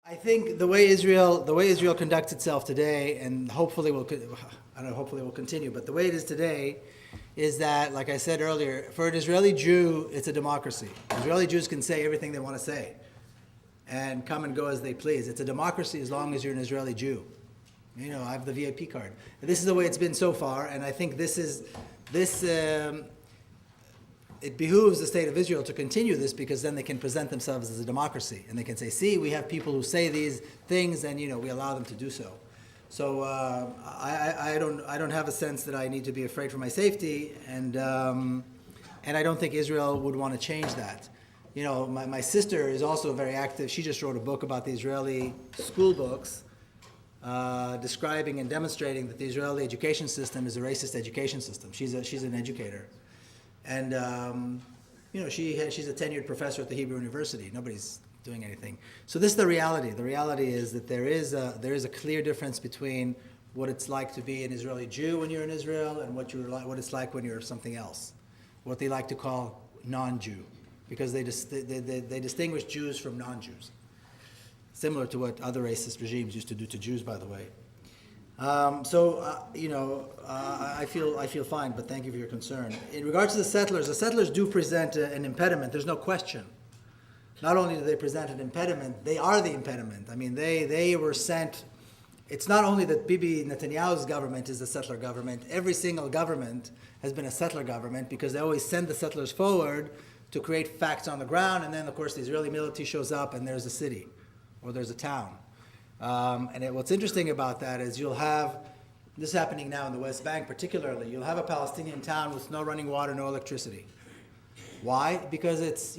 I think the way Israel conducts itself today, and hopefully I don't know, hopefully it will continue, but the way it is today is that, like I said earlier, for an Israeli Jew, it's a democracy. Israeli Jews can say everything they want to say and come and go as they please. It's a democracy as long as you're an Israeli Jew. I have the VIP card. And this is the way it's been so far, and I think it behooves the state of Israel to continue this, because then they can present themselves as a democracy, and they can say, see, we have people who say these things, and we allow them to do so. So I don't have a sense that I need to be afraid for my safety, and I don't think Israel would want to change that. My sister is also very active. She just wrote a book about the Israeli school books, describing and demonstrating that the Israeli education system is a racist education system. She's an educator. And she's a tenured professor at the Hebrew University. Nobody's doing anything. So this is the reality. The reality is that there is a clear difference between what it's like to be an Israeli Jew when you're in Israel and what it's like when you're something else, what they like to call non-Jew, because they distinguish Jews from non-Jews, similar to what other racist regimes used to do to Jews, by the way. I feel fine, but thank you for your concern. In regards to the settlers do present an impediment. There's no question. Not only do they present an impediment, they are the impediment. I mean, they were sent. It's not only that Bibi Netanyahu's government is a settler government. Every single government has been a settler government, because they always send the settlers forward to create facts on the ground, and then, of course, the Israeli military shows up, and there's a city or there's a town. What's interesting about that is you'll have, this happening now in the West Bank particularly, you'll have a Palestinian town with no running water, no electricity. Why? Because it's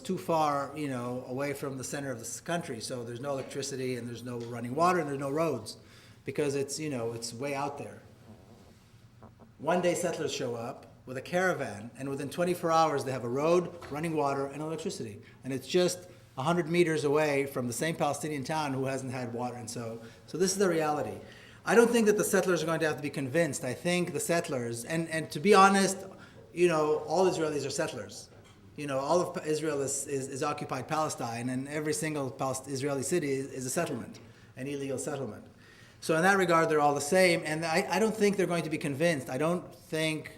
too far, away from the center of the country, so there's no electricity and there's no running water and there's no roads, because it's way out there. One day settlers show up with a caravan, and within 24 hours they have a road, running water, and electricity. And it's just 100 meters away from the same Palestinian town who hasn't had water. And so this is the reality. I don't think that the settlers are going to have to be convinced. I think the settlers, and to be honest, all Israelis are settlers. All of Israel is occupied Palestine, and every single Israeli city is a settlement, an illegal settlement. So in that regard, they're all the same, and I don't think they're going to be convinced. I don't think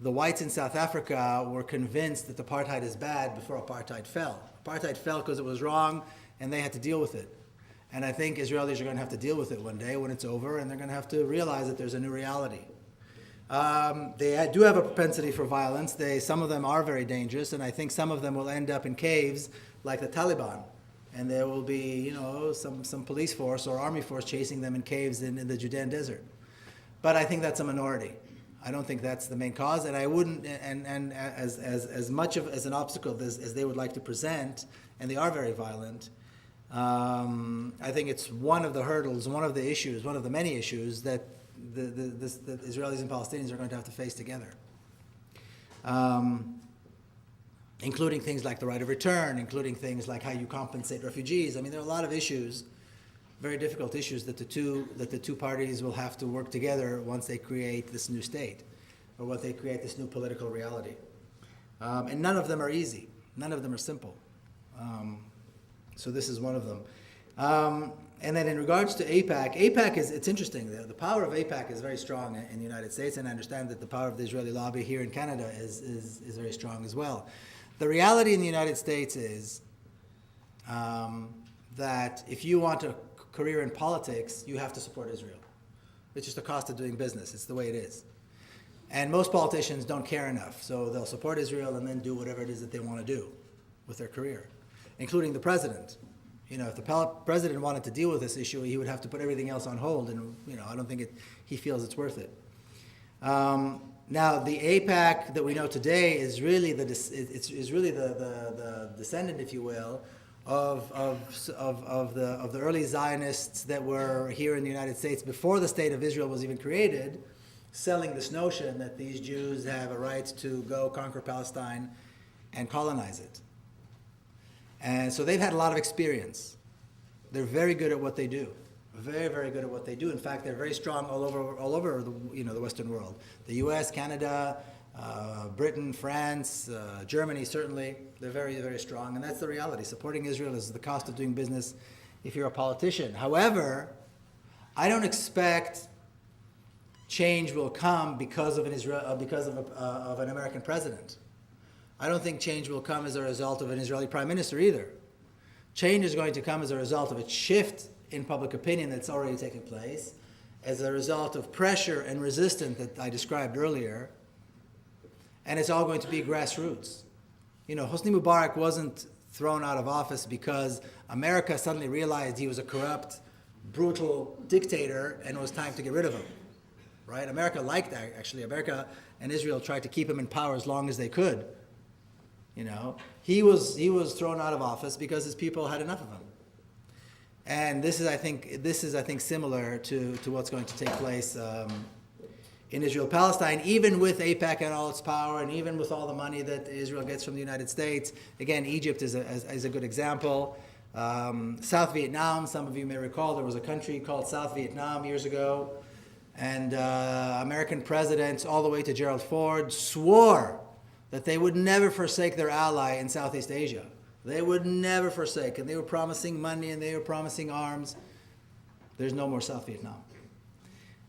the whites in South Africa were convinced that apartheid is bad before apartheid fell. Apartheid fell because it was wrong, and they had to deal with it. And I think Israelis are going to have to deal with it one day when it's over, and they're going to have to realize that there's a new reality. They do have a propensity for violence. Some of them are very dangerous, and I think some of them will end up in caves like the Taliban. And there will be, some police force or army force chasing them in caves in the Judean desert. But I think that's a minority. I don't think that's the main cause, and I wouldn't. And as much as an obstacle as they would like to present, and they are very violent. I think it's one of the hurdles, one of the issues, one of the many issues that the Israelis and Palestinians are going to have to face together, including things like the right of return, including things like how you compensate refugees. I mean, there are a lot of issues, very difficult issues that the two parties will have to work together once they create this new state, or once they create this new political reality. And none of them are easy. None of them are simple. So this is one of them. And then in regards to AIPAC it's interesting. The power of AIPAC is very strong in the United States, and I understand that the power of the Israeli lobby here in Canada is very strong as well. The reality in the United States is that if you want a career in politics, you have to support Israel. It's just the cost of doing business. It's the way it is. And most politicians don't care enough, so they'll support Israel and then do whatever it is that they want to do with their career, including the president. If the president wanted to deal with this issue, he would have to put everything else on hold, and I don't think he feels it's worth it. Now, the AIPAC that we know today is really the descendant, if you will, of the early Zionists that were here in the United States before the State of Israel was even created, selling this notion that these Jews have a right to go conquer Palestine and colonize it. And so they've had a lot of experience. They're very good at what they do. Very, very good at what they do. In fact, they're very strong all over the Western world. The U.S., Canada, Britain, France, Germany, certainly. They're very, very strong. And that's the reality. Supporting Israel is the cost of doing business if you're a politician. However, I don't expect change will come because of an American president. I don't think change will come as a result of an Israeli prime minister either. Change is going to come as a result of a shift in public opinion that's already taken place, as a result of pressure and resistance that I described earlier, and it's all going to be grassroots. You know, Hosni Mubarak wasn't thrown out of office because America suddenly realized he was a corrupt, brutal dictator and it was time to get rid of him, right? America liked that, actually. America and Israel tried to keep him in power as long as they could. You know, he was thrown out of office because his people had enough of him. And this is, I think, similar to what's going to take place in Israel-Palestine, even with AIPAC and all its power, and even with all the money that Israel gets from the United States. Again, Egypt is a good example. South Vietnam, some of you may recall, there was a country called South Vietnam years ago, and American presidents, all the way to Gerald Ford, swore that they would never forsake their ally in Southeast Asia. They would never forsake, and they were promising money and they were promising arms. There's no more South Vietnam.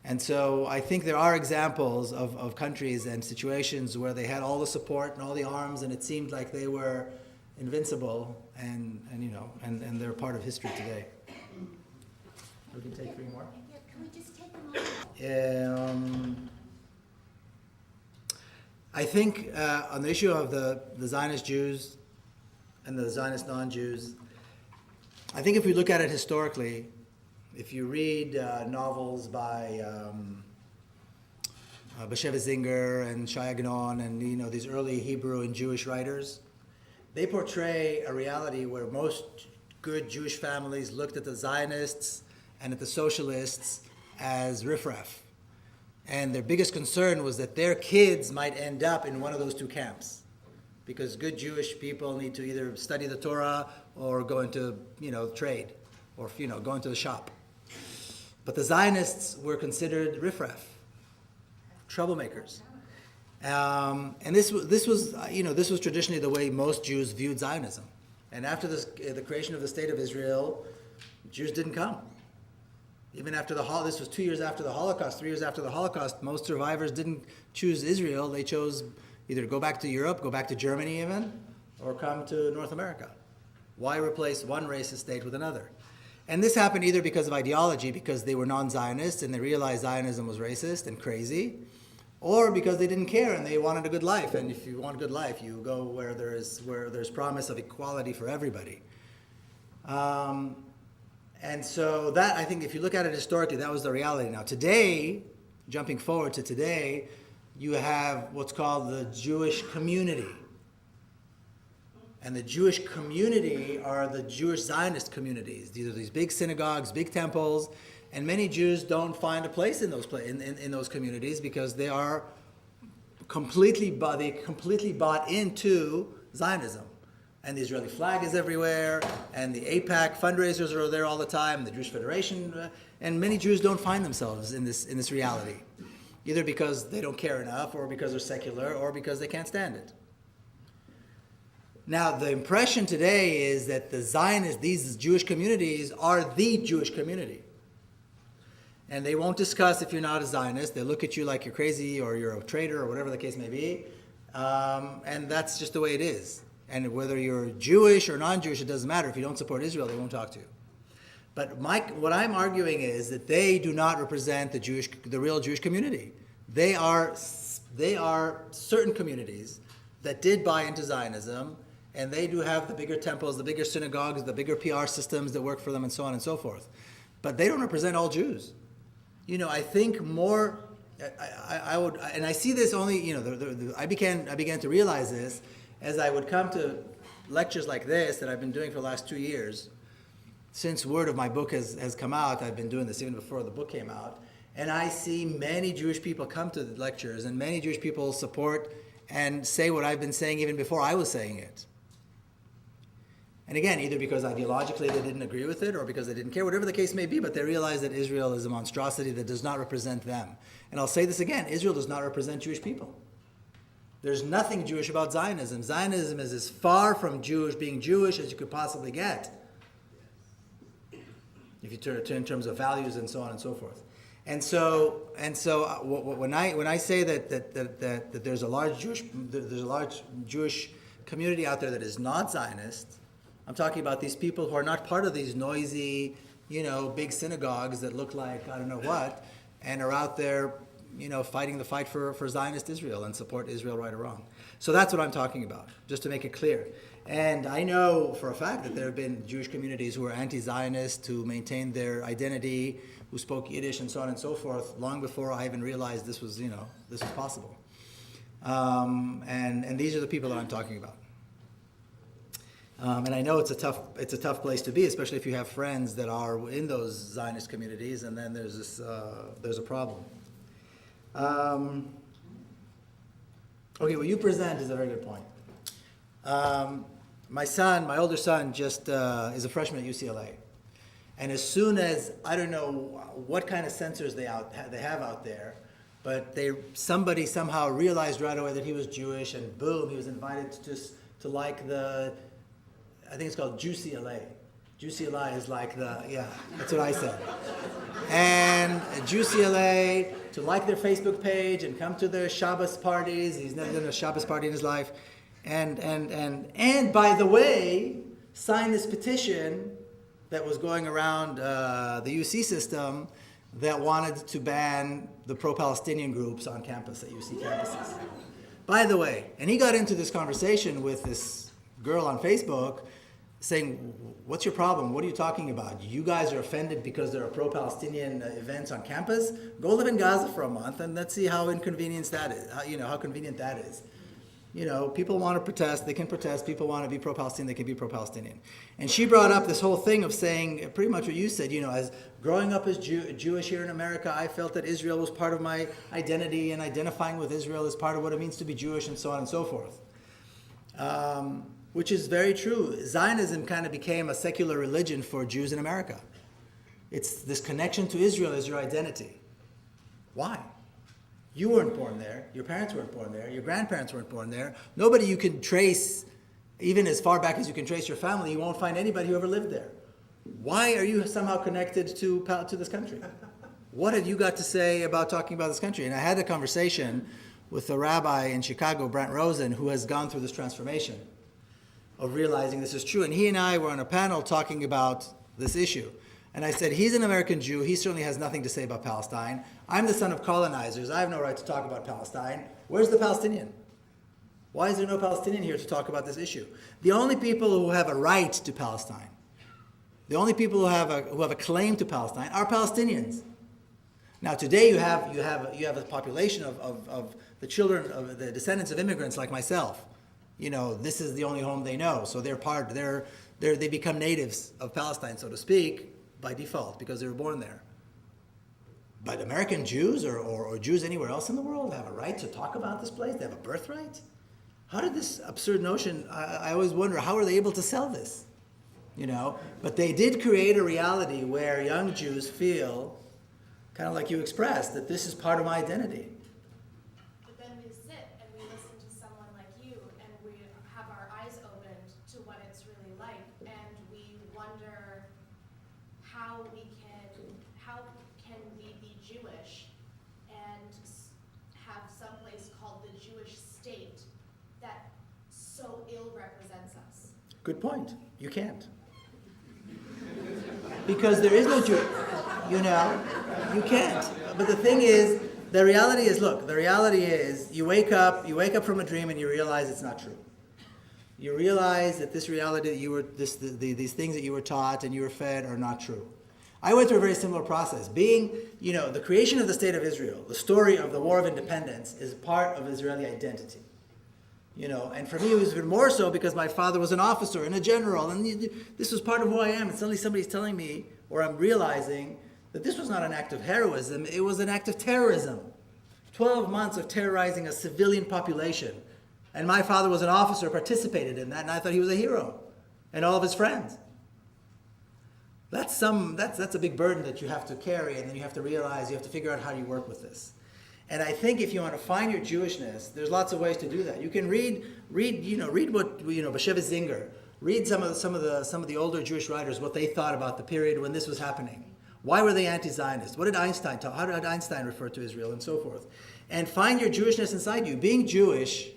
And so I think there are examples of countries and situations where they had all the support and all the arms, and it seemed like they were invincible, and they're part of history today. We can take three more. Yeah, can we just take them all? I think on the issue of the Zionist Jews and the Zionist non-Jews, I think if we look at it historically, if you read novels by Bashevis Zinger and Shai Agnon and these early Hebrew and Jewish writers, they portray a reality where most good Jewish families looked at the Zionists and at the socialists as riffraff. And their biggest concern was that their kids might end up in one of those two camps, because good Jewish people need to either study the Torah or go into trade, or go into the shop. But the Zionists were considered riffraff, troublemakers, and this was traditionally the way most Jews viewed Zionism. And after the creation of the State of Israel, Jews didn't come. Even after this was 2 years after the Holocaust, 3 years after the Holocaust, most survivors didn't choose Israel. They chose either to go back to Europe, go back to Germany even, or come to North America. Why replace one racist state with another? And this happened either because of ideology, because they were non-Zionists and they realized Zionism was racist and crazy, or because they didn't care and they wanted a good life. And if you want a good life, you go where there's promise of equality for everybody. And so that, I think, if you look at it historically, that was the reality. Now today, jumping forward to today, you have what's called the Jewish community. And the Jewish community are the Jewish Zionist communities. These are these big synagogues, big temples, and many Jews don't find a place in those communities because they are completely bought into Zionism. And the Israeli flag is everywhere, and the AIPAC fundraisers are there all the time, the Jewish Federation, and many Jews don't find themselves in this reality, either because they don't care enough, or because they're secular, or because they can't stand it. Now, the impression today is that the Zionists, these Jewish communities, are the Jewish community. And they won't discuss if you're not a Zionist. They look at you like you're crazy, or you're a traitor, or whatever the case may be. And that's just the way it is. And whether you're Jewish or non-Jewish, it doesn't matter. If you don't support Israel, they won't talk to you. But what I'm arguing is that they do not represent the real Jewish community. They are certain communities that did buy into Zionism, and they do have the bigger temples, the bigger synagogues, the bigger PR systems that work for them, and so on and so forth. But they don't represent all Jews. I think more. I would, and I see this only. I began to realize this as I would come to lectures like this that I've been doing for the last 2 years. Since word of my book has come out, I've been doing this even before the book came out. And I see many Jewish people come to the lectures, and many Jewish people support and say what I've been saying even before I was saying it. And again, either because ideologically they didn't agree with it, or because they didn't care, whatever the case may be, but they realize that Israel is a monstrosity that does not represent them. And I'll say this again, Israel does not represent Jewish people. There's nothing Jewish about Zionism. Zionism is as far from being Jewish as you could possibly get. you turn in terms of values and so on and so forth. And so when I say that there's a large Jewish community out there that is not Zionist, I'm talking about these people who are not part of these noisy, big synagogues that look like I don't know what, and are out there, fighting the fight for Zionist Israel and support Israel right or wrong. So that's what I'm talking about, just to make it clear. And I know for a fact that there have been Jewish communities who are anti-Zionist, who maintained their identity, who spoke Yiddish and so on and so forth, long before I even realized this was possible. And these are the people that I'm talking about. And I know it's a tough place to be, especially if you have friends that are in those Zionist communities, and then there's a problem. Okay, what you present is a very good point. My older son, just is a freshman at UCLA, and as soon as I don't know what kind of censors they have out there, but somebody somehow realized right away that he was Jewish, and boom, he was invited to like I think it's called JuicyLA. JuicyLA is like that's what I said. And JuicyLA, to like their Facebook page and come to their Shabbos parties. He's never done a Shabbos party in his life. And by the way, sign this petition that was going around the UC system that wanted to ban the pro-Palestinian groups on campus, at UC campuses. By the way, and he got into this conversation with this girl on Facebook saying, what's your problem? What are you talking about? You guys are offended because there are pro-Palestinian events on campus? Go live in Gaza for a month and let's see how inconvenient that is. How convenient that is. People want to protest, they can protest. People want to be pro-Palestinian, they can be pro-Palestinian. And she brought up this whole thing of saying pretty much what you said, as growing up as Jewish here in America, I felt that Israel was part of my identity, and identifying with Israel is part of what it means to be Jewish, and so on and so forth. Which is very true. Zionism kind of became a secular religion for Jews in America. It's this connection to Israel as your identity. Why? You weren't born there. Your parents weren't born there. Your grandparents weren't born there. Nobody you can trace, even as far back as you can trace your family, you won't find anybody who ever lived there. Why are you somehow connected to this country? What have you got to say about talking about this country? And I had a conversation with a rabbi in Chicago, Brent Rosen, who has gone through this transformation of realizing this is true. And he and I were on a panel talking about this issue. And I said, he's an American Jew. He certainly has nothing to say about Palestine. I'm the son of colonizers. I have no right to talk about Palestine. Where's the Palestinian? Why is there no Palestinian here to talk about this issue? The only people who have a right to Palestine, the only people who have a claim to Palestine are Palestinians. Now today you have a population of the children of the descendants of immigrants like myself. This is the only home they know. So they become natives of Palestine, so to speak, by default, because they were born there. But American Jews or Jews anywhere else in the world have a right to talk about this place? They have a birthright? How did this absurd notion, I always wonder, how are they able to sell this? But they did create a reality where young Jews feel, kind of like you expressed, that this is part of my identity. But then we sit and we listen to someone like you and we have our eyes opened to what it's really like, and we wonder how can we be Jewish and have some place called the Jewish state that so ill represents us? Good point. You can't. Because there is no Jew. You can't. But the thing is, the reality is, you wake up from a dream and you realize it's not true. You realize that this reality that these things that you were taught and you were fed are not true. I went through a very similar process. Being, the creation of the State of Israel, the story of the War of Independence is part of Israeli identity. And for me it was even more so because my father was an officer and a general, and this was part of who I am. And suddenly somebody's telling me, or I'm realizing, that this was not an act of heroism, it was an act of terrorism. 12 months of terrorizing a civilian population. And my father was an officer, participated in that, and I thought he was a hero. And all of his friends. That's a big burden that you have to carry, and then you have to realize, you have to figure out how you work with this. And I think if you want to find your Jewishness, there's lots of ways to do that. You can read what Bashevis Zinger, Read some of the older Jewish writers, what they thought about the period when this was happening. Why were they anti-Zionist? What did Einstein talk? How did Einstein refer to Israel, and so forth? And find your Jewishness inside you. Being Jewish,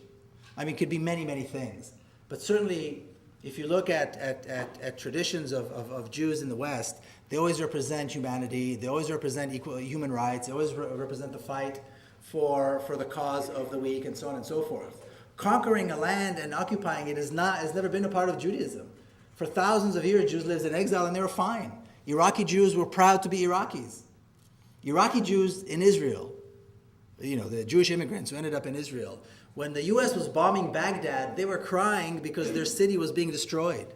I mean, could be many, many things. But certainly, if you look at traditions of Jews in the West, they always represent humanity. They always represent equal human rights. They always represent the fight for the cause of the weak, and so on and so forth. Conquering a land and occupying it has never been a part of Judaism. For thousands of years, Jews lived in exile, and they were fine. Iraqi Jews were proud to be Iraqis. Iraqi Jews in Israel, the Jewish immigrants who ended up in Israel, when the U.S. was bombing Baghdad, they were crying because their city was being destroyed.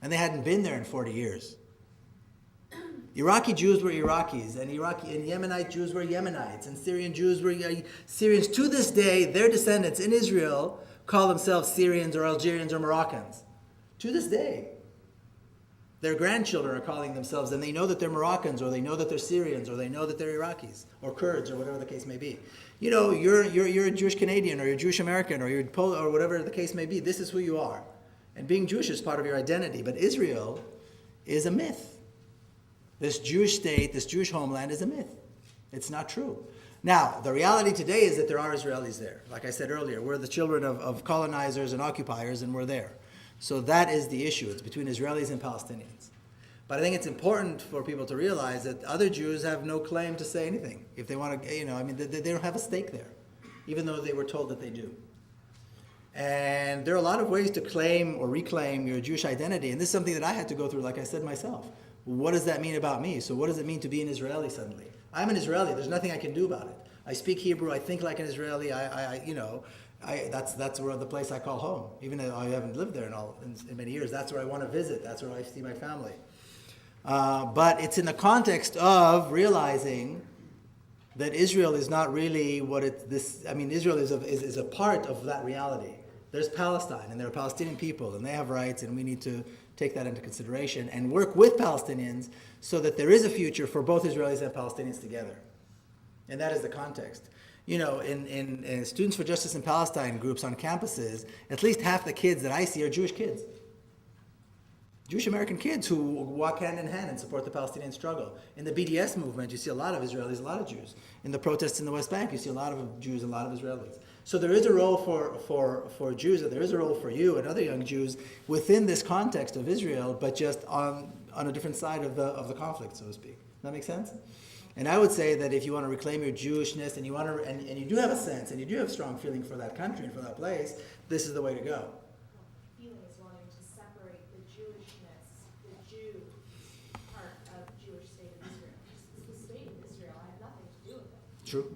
And they hadn't been there in 40 years. Iraqi Jews were Iraqis, and Yemenite Jews were Yemenites, and Syrian Jews were Syrians. To this day, their descendants in Israel call themselves Syrians or Algerians or Moroccans. To this day. Their grandchildren are calling themselves, and they know that they're Moroccans, or they know that they're Syrians, or they know that they're Iraqis, or Kurds, or whatever the case may be. You're a Jewish Canadian, or you're Jewish American, or you're Polish, or whatever the case may be. This is who you are. And being Jewish is part of your identity. But Israel is a myth. This Jewish state, this Jewish homeland is a myth. It's not true. Now, the reality today is that there are Israelis there. Like I said earlier, we're the children of colonizers and occupiers, and we're there. So that is the issue. It's between Israelis and Palestinians. But I think it's important for people to realize that other Jews have no claim to say anything. If they want to, they don't have a stake there, even though they were told that they do. And there are a lot of ways to claim or reclaim your Jewish identity. And this is something that I had to go through, like I said myself. What does that mean about me? So what does it mean to be an Israeli suddenly? I'm an Israeli. There's nothing I can do about it. I speak Hebrew. I think like an Israeli. That's where the place I call home. Even though I haven't lived there in many years, that's where I want to visit. That's where I see my family. But it's in the context of realizing that Israel is not really what Israel is a part of that reality. There's Palestine, and there are Palestinian people, and they have rights, and we need to take that into consideration and work with Palestinians so that there is a future for both Israelis and Palestinians together. And that is the context. In Students for Justice in Palestine groups on campuses, at least half the kids that I see are Jewish kids. Jewish American kids who walk hand in hand and support the Palestinian struggle. In the BDS movement, you see a lot of Israelis, a lot of Jews. In the protests in the West Bank, you see a lot of Jews, a lot of Israelis. So there is a role for Jews, and there is a role for you and other young Jews within this context of Israel, but just on a different side of the conflict, so to speak. Does that make sense? And I would say that if you want to reclaim your Jewishness, and you do have a sense, and you do have strong feeling for that country and for that place, this is the way to go. Feeling is wanting to separate the Jewishness, the Jew part of Jewish state of Israel. It's the state of Israel. I have nothing to do with it. True.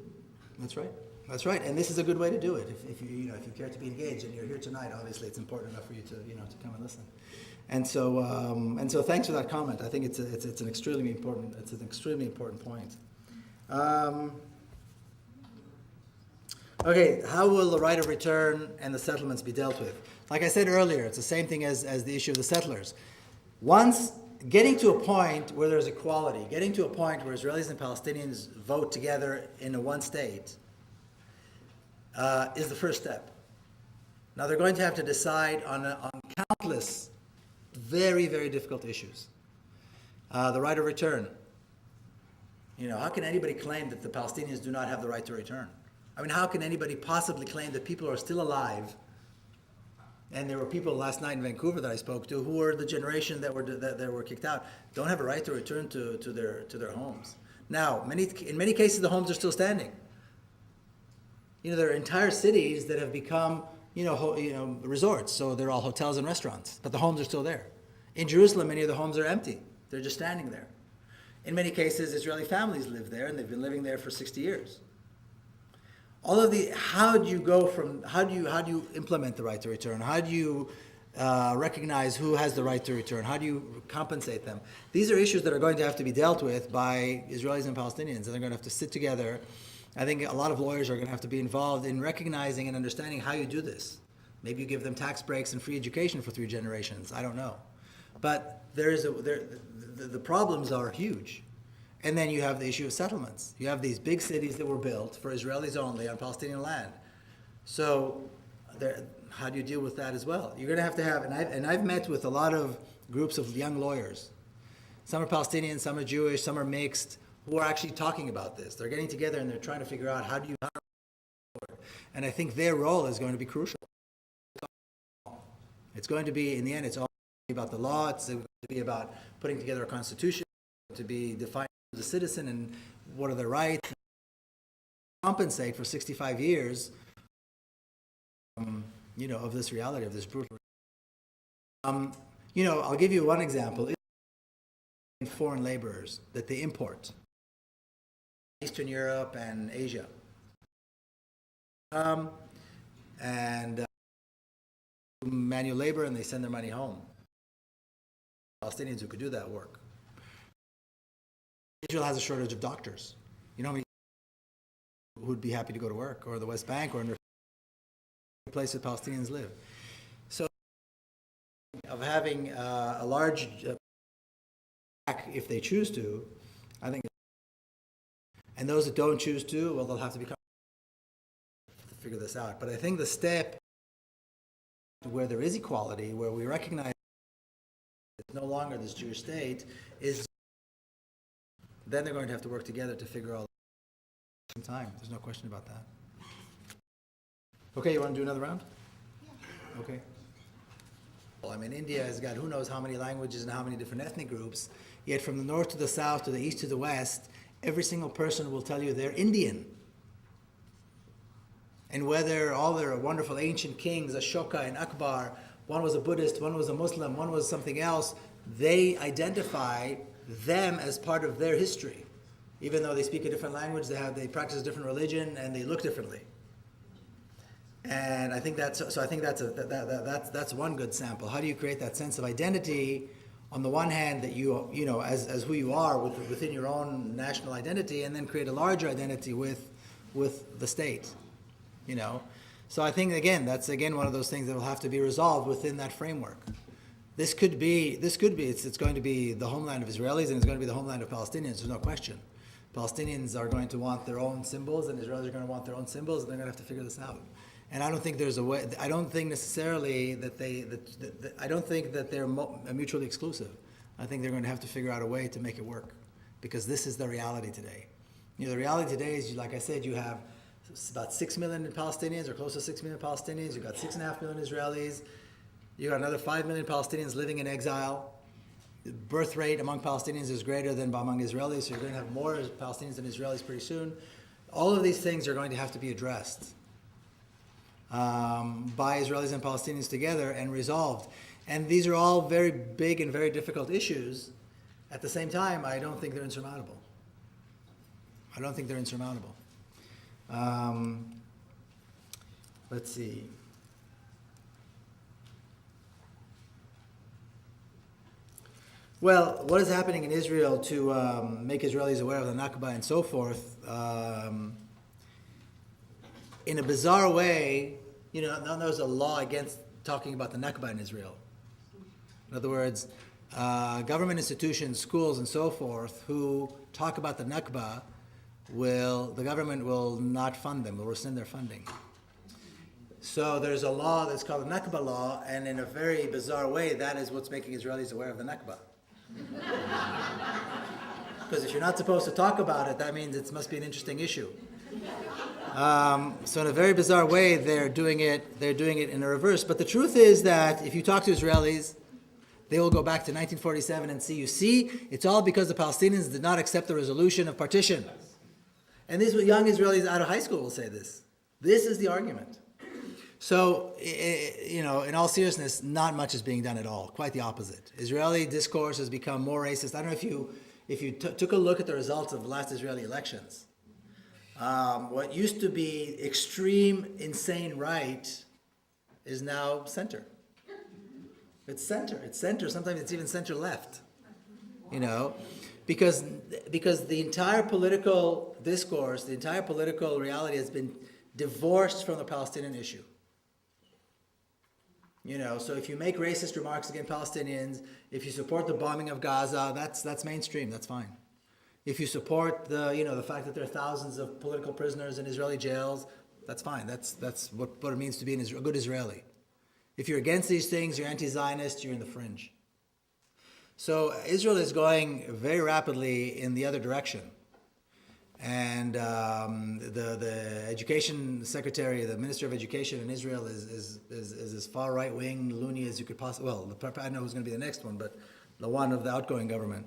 That's right. That's right. And this is a good way to do it. If you care to be engaged, and you're here tonight, obviously it's important enough for you to come and listen. And so thanks for that comment. I think it's an extremely important point. Okay, how will the right of return and the settlements be dealt with? Like I said earlier, it's the same thing as the issue of the settlers. Once getting to a point where there's equality, getting to a point where Israelis and Palestinians vote together in a one state is the first step. Now they're going to have to decide on countless very, very difficult issues. The right of return. How can anybody claim that the Palestinians do not have the right to return? I mean, how can anybody possibly claim that people are still alive? And there were people last night in Vancouver that I spoke to who were the generation that were kicked out, don't have a right to return to their homes. Now, in many cases, the homes are still standing. There are entire cities that have become resorts, so they're all hotels and restaurants, but the homes are still there. In Jerusalem, many of the homes are empty. They're just standing there. In many cases, Israeli families live there, and they've been living there for 60 years. How do you implement the right to return? How do you recognize who has the right to return? How do you compensate them? These are issues that are going to have to be dealt with by Israelis and Palestinians, and they're going to have to sit together. I think a lot of lawyers are going to have to be involved in recognizing and understanding how you do this. Maybe you give them tax breaks and free education for 3 generations. I don't know. But the problems are huge. And then you have the issue of settlements. You have these big cities that were built for Israelis only on Palestinian land. So how do you deal with that as well? You're going to have, and I've met with a lot of groups of young lawyers. Some are Palestinian, some are Jewish, some are mixed, who are actually talking about this. They're getting together and they're trying to figure out how do you. And I think their role is going to be crucial. It's going to be, in the end, it's all about the law. It's going to be about putting together a constitution, to be defined as a citizen and what are their rights. Compensate for 65 years, of this reality, of this brutal. I'll give you one example. Foreign laborers that they import, Eastern Europe and Asia, and manual labor, and they send their money home. Palestinians who could do that work. Israel has a shortage of doctors. You know how many who would be happy to go to work, or the West Bank, or in the place that Palestinians live. So, of having a large, if they choose to, I think, and those that don't choose to, well, they'll have to figure this out. But I think the step where there is equality, where we recognize it's no longer this Jewish state, is then they're going to have to work together to figure all the time. There's no question about that. Okay, you want to do another round? Yeah. Okay. Well, I mean, India has got who knows how many languages and how many different ethnic groups, yet from the north to the south, to the east to the west, every single person will tell you they're Indian. And whether all their wonderful ancient kings, Ashoka and Akbar, one was a Buddhist, one was a Muslim, one was something else, they identify them as part of their history. Even though they speak a different language, they practice a different religion, and they look differently. And I think that's one good sample. How do you create that sense of identity? On the one hand, that you as who you are within your own national identity, and then create a larger identity with the state. So I think that's one of those things that will have to be resolved within that framework. It's going to be the homeland of Israelis, and it's going to be the homeland of Palestinians. There's no question. Palestinians are going to want their own symbols, and Israelis are going to want their own symbols, and they're going to have to figure this out. And I don't think there's a way. I don't think necessarily that I don't think that they're mutually exclusive. I think they're going to have to figure out a way to make it work, because this is the reality today. The reality today is, like I said, you have about 6 million Palestinians, or close to 6 million Palestinians. You've got 6.5 million Israelis. You've got another 5 million Palestinians living in exile. The birth rate among Palestinians is greater than among Israelis, so you're going to have more Palestinians than Israelis pretty soon. All of these things are going to have to be addressed by Israelis and Palestinians together and resolved. And these are all very big and very difficult issues. At the same time, I don't think they're insurmountable. Let's see. Well, what is happening in Israel to make Israelis aware of the Nakba and so forth? In a bizarre way, now there's a law against talking about the Nakba in Israel. In other words, government institutions, schools, and so forth, who talk about the Nakba, the government will not fund them, will rescind their funding. So there's a law that's called the Nakba law, and in a very bizarre way, that is what's making Israelis aware of the Nakba. Because if you're not supposed to talk about it, that means it must be an interesting issue. So in a very bizarre way, they're doing it in a reverse. But the truth is that if you talk to Israelis, they will go back to 1947 and see, it's all because the Palestinians did not accept the resolution of partition. And these young Israelis out of high school will say this. This is the argument. So, in all seriousness, not much is being done at all. Quite the opposite. Israeli discourse has become more racist. I don't know if you took a look at the results of the last Israeli elections. What used to be extreme, insane right is now center. It's center. Sometimes it's even center left. Because the entire political discourse, the entire political reality has been divorced from the Palestinian issue. So if you make racist remarks against Palestinians, if you support the bombing of Gaza, that's mainstream. That's fine. If you support the fact that there are thousands of political prisoners in Israeli jails, that's fine. That's what it means to be a good Israeli. If you're against these things, you're anti-Zionist, you're in the fringe. So Israel is going very rapidly in the other direction. And the education secretary, the minister of education in Israel is as far right-wing, loony as you could possibly, well, I know who's going to be the next one, but the one of the outgoing government.